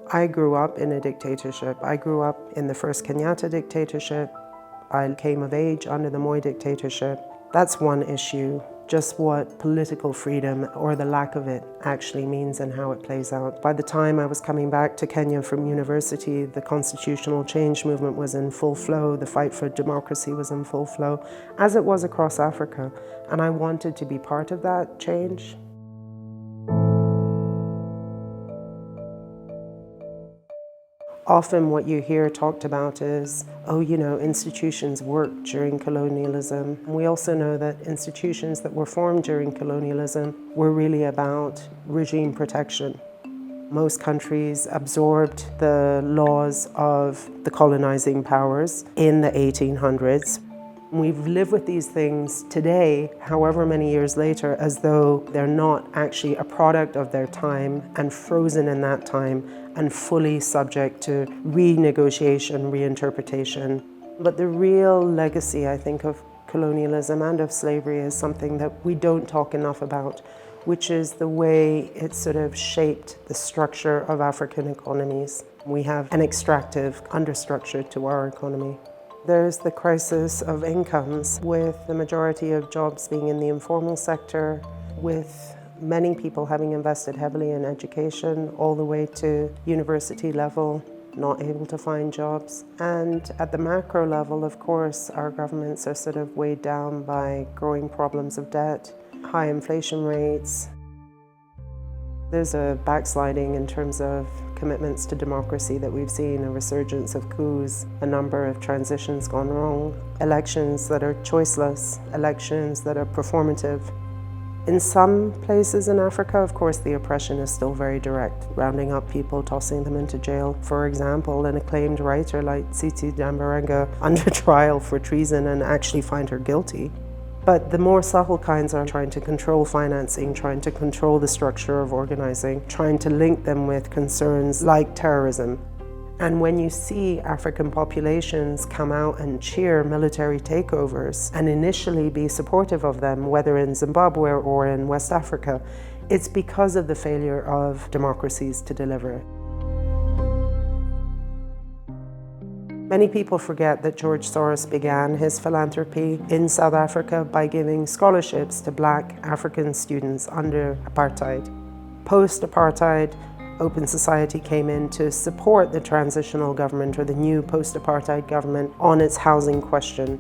I grew up in a dictatorship. I grew up in the first Kenyatta dictatorship. I came of age under the Moi dictatorship. That's one issue, just what political freedom, or the lack of it, actually means and how it plays out. By the time I was coming back to Kenya from university, the constitutional change movement was in full flow, the fight for democracy was in full flow, as it was across Africa, and I wanted to be part of that change. Often what you hear talked about is, oh, institutions worked during colonialism. We also know that institutions that were formed during colonialism were really about regime protection. Most countries absorbed the laws of the colonizing powers in the 1800s. We've lived with these things today, however many years later, as though they're not actually a product of their time and frozen in that time and fully subject to renegotiation, reinterpretation. But the real legacy, I think, of colonialism and of slavery is something that we don't talk enough about, which is the way it sort of shaped the structure of African economies. We have an extractive understructure to our economy. There's the crisis of incomes, with the majority of jobs being in the informal sector, with many people having invested heavily in education all the way to university level, not able to find jobs. And at the macro level, of course, our governments are sort of weighed down by growing problems of debt, high inflation rates. There's a backsliding in terms of commitments to democracy that we've seen, a resurgence of coups, a number of transitions gone wrong, elections that are choiceless, elections that are performative. In some places in Africa, of course, the oppression is still very direct, rounding up people, tossing them into jail. For example, an acclaimed writer like Tsitsi Danbaranga under trial for treason and actually find her guilty. But the more subtle kinds are trying to control financing, trying to control the structure of organizing, trying to link them with concerns like terrorism. And when you see African populations come out and cheer military takeovers and initially be supportive of them, whether in Zimbabwe or in West Africa, it's because of the failure of democracies to deliver. Many people forget that George Soros began his philanthropy in South Africa by giving scholarships to Black African students under apartheid. Post-apartheid, Open Society came in to support the transitional government, or the new post-apartheid government, on its housing question.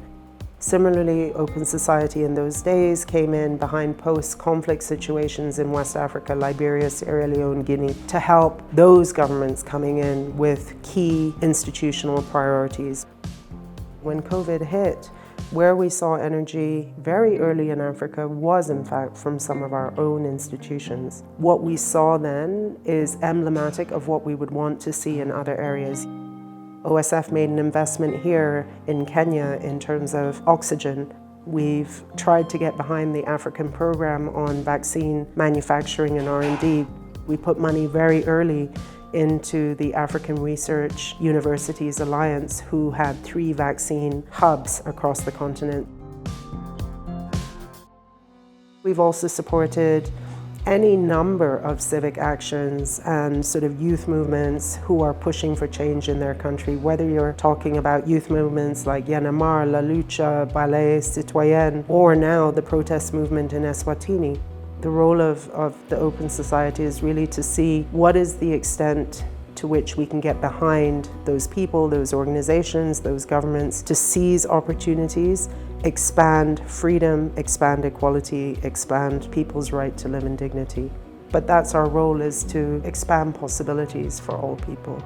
Similarly, Open Society in those days came in behind post-conflict situations in West Africa, Liberia, Sierra Leone, Guinea, to help those governments coming in with key institutional priorities. When COVID hit, where we saw energy very early in Africa was in fact from some of our own institutions. What we saw then is emblematic of what we would want to see in other areas. OSF made an investment here in Kenya in terms of oxygen. We've tried to get behind the African program on vaccine manufacturing and R&D. We put money very early into the African Research Universities Alliance, who had 3 vaccine hubs across the continent. We've also supported any number of civic actions and sort of youth movements who are pushing for change in their country, whether you're talking about youth movements like Yanamar, La Lucha, Ballet Citoyen, or now the protest movement in Eswatini. The role of the Open Society is really to see what is the extent to which we can get behind those people, those organizations, those governments, to seize opportunities, expand freedom, expand equality, expand people's right to live in dignity. But that's our role, is to expand possibilities for all people.